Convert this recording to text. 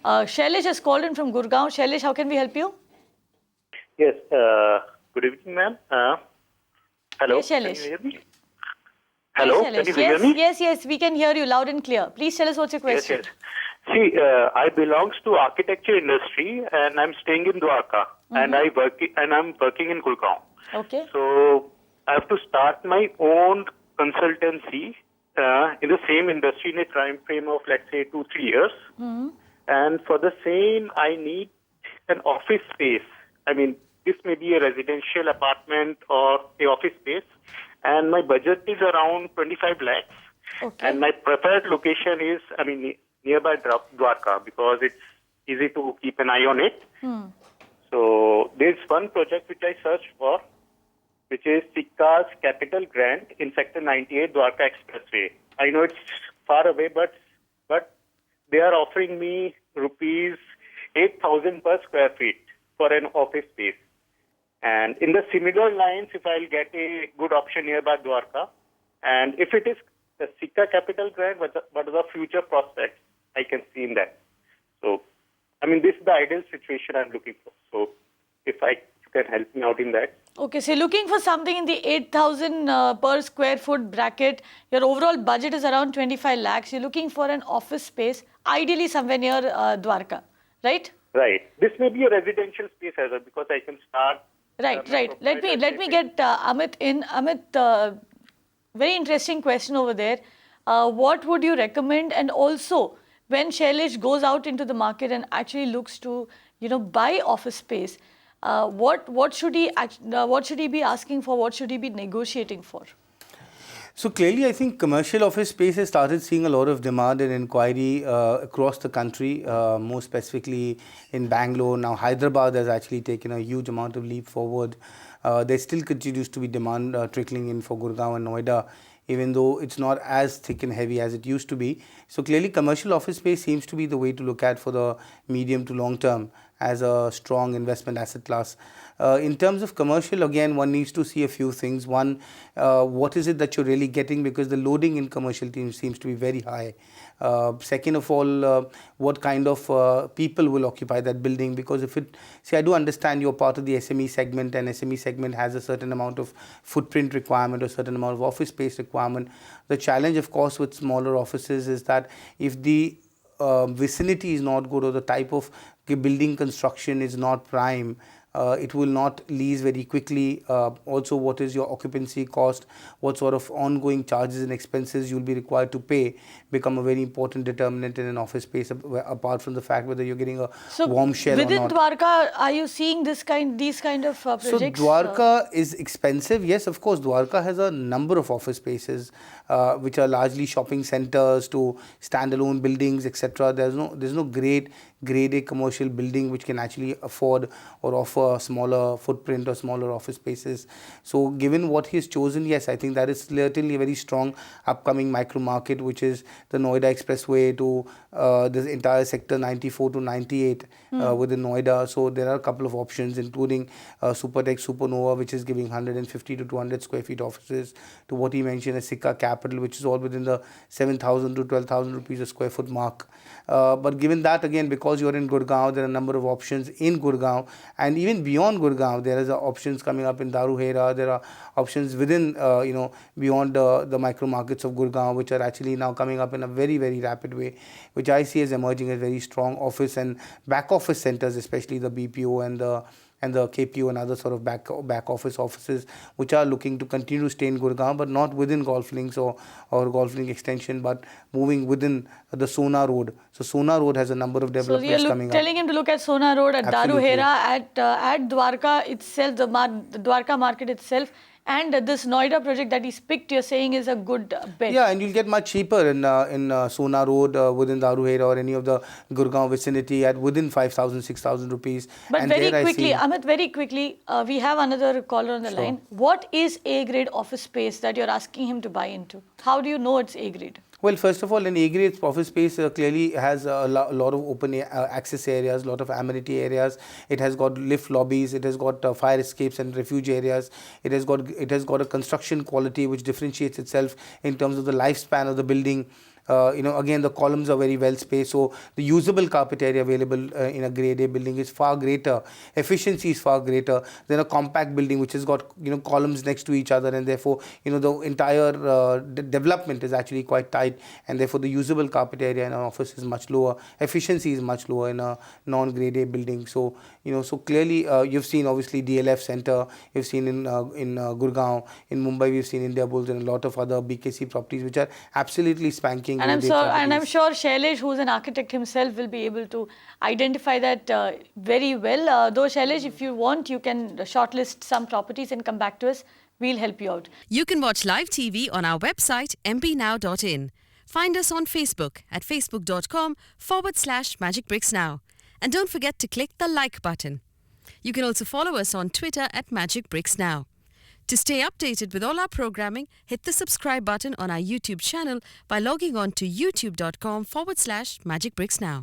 Shailesh has called in from Gurgaon. Shailesh, how can we help you? Yes. Good evening, ma'am. Hello. Yes, Can you Shailesh. hear me? Hi, Hello. Can Shailesh. you hear me? Yes, we can hear you loud and clear. Please tell us what's your Yes, question. yes. See, I belongs to architecture industry, and I'm staying in Dwarka, and I'm working in Gurgaon. Okay. So I have to start my own consultancy in the same industry in a time frame of, let's say, 2-3 years. And for the same, I need an office space. I mean, this may be a residential apartment or a office space. And my budget is around 25 lakhs. Okay. And my preferred location is, nearby Dwarka, because it's easy to keep an eye on it. So there's one project which I searched for, which is Sikka Kapital Grande in Sector 98, Dwarka Expressway. I know it's far away, but they are offering me rupees 8,000 per square feet for an office space. And in the similar lines, if I'll get a good option nearby Dwarka, and if it is the Sikka Capital Grande, what are the future prospects I can see in that? So, this is the ideal situation I'm looking for. So, if you can help me out in that. Okay, so you're looking for something in the 8,000 per square foot bracket. Your overall budget is around 25 lakhs. You're looking for an office space, ideally somewhere near Dwarka, right? Right. This may be a residential space as well, because I can start. Right. Let me get Amit in. Amit, very interesting question over there. What would you recommend? And also, when Shailesh goes out into the market and actually looks to, buy office space, what should he be asking for? What should he be negotiating for? So clearly, I think commercial office space has started seeing a lot of demand and inquiry across the country, more specifically in Bangalore. Now, Hyderabad has actually taken a huge amount of leap forward. There still continues to be demand trickling in for Gurgaon and Noida, even though it's not as thick and heavy as it used to be. So clearly, commercial office space seems to be the way to look at for the medium to long term as a strong investment asset class. In terms of commercial, again, one needs to see a few things. One, what is it that you're really getting, because the loading in commercial teams seems to be very high. Second of all, what kind of people will occupy that building, because I do understand you're part of the SME segment, and SME segment has a certain amount of footprint requirement or certain amount of office space requirement. The challenge, of course, with smaller offices is that if the vicinity is not good or the type of building construction is not prime, it will not lease very quickly. Also, what is your occupancy cost? What sort of ongoing charges and expenses you'll be required to pay become a very important determinant in an office space, apart from the fact whether you're getting a warm shell or not. Within Dwarka, are you seeing these kind of projects? So Dwarka is expensive. Yes, of course, Dwarka has a number of office spaces, which are largely shopping centers to standalone buildings, etc. There's no grade A commercial building which can actually afford or offer a smaller footprint or smaller office spaces. So given what he's chosen, yes, I think that is certainly a very strong upcoming micro market, which is the Noida Expressway to this entire sector 94 to 98 within Noida. So there are a couple of options, including Supertech Supernova, which is giving 150 to 200 square feet offices, to what he mentioned as Sikka Capital, which is all within the 7,000 to 12,000 rupees a square foot mark. But given that, again, because you're in Gurgaon, there are a number of options in Gurgaon, and even beyond Gurgaon, there is options coming up in Daruhera. There are options within, beyond the micro markets of Gurgaon, which are actually now coming up in a very, very rapid way, which I see as emerging as very strong office and back office centers, especially the BPO and the KPO and other sort of back office offices, which are looking to continue to stay in Gurgaon, but not within golf links or golf link extension, but moving within the Sohna Road. So Sohna Road has a number of developments coming up. Telling him to look at Sohna Road, at Daruhera, at Dwarka itself, the Dwarka market itself, and this Noida project that he's picked, you're saying is a good bet. Yeah, and you'll get much cheaper in Sohna Road, within Daruhera or any of the Gurgaon vicinity at within 5,000, 6,000 rupees. But and very quickly, Amit, very quickly, we have another caller on the line. What is A-grade office space that you're asking him to buy into? How do you know it's A-grade? Well, first of all, an A-grade office space clearly has a lot of open access areas, a lot of amenity areas. It has got lift lobbies. It has got fire escapes and refuge areas. It has got a construction quality which differentiates itself in terms of the lifespan of the building. Again, the columns are very well spaced, so the usable carpet area available in a grade A building is far greater. Efficiency is far greater than a compact building which has got columns next to each other, and therefore the entire development is actually quite tight, and therefore the usable carpet area in an office is much lower. Efficiency is much lower in a non-grade A building. So so clearly you've seen obviously DLF Center, you've seen in Gurgaon, in Mumbai we've seen India Bulls, and a lot of other BKC properties which are absolutely spanking. And I'm sure Shailesh, who's an architect himself, will be able to identify that very well. Though Shailesh, if you want, you can shortlist some properties and come back to us. We'll help you out. You can watch live TV on our website mpnow.in. Find us on Facebook at facebook.com/magicbricksnow. And don't forget to click the like button. You can also follow us on Twitter at magicbricksnow. To stay updated with all our programming, hit the subscribe button on our YouTube channel by logging on to youtube.com/magicbricksnow.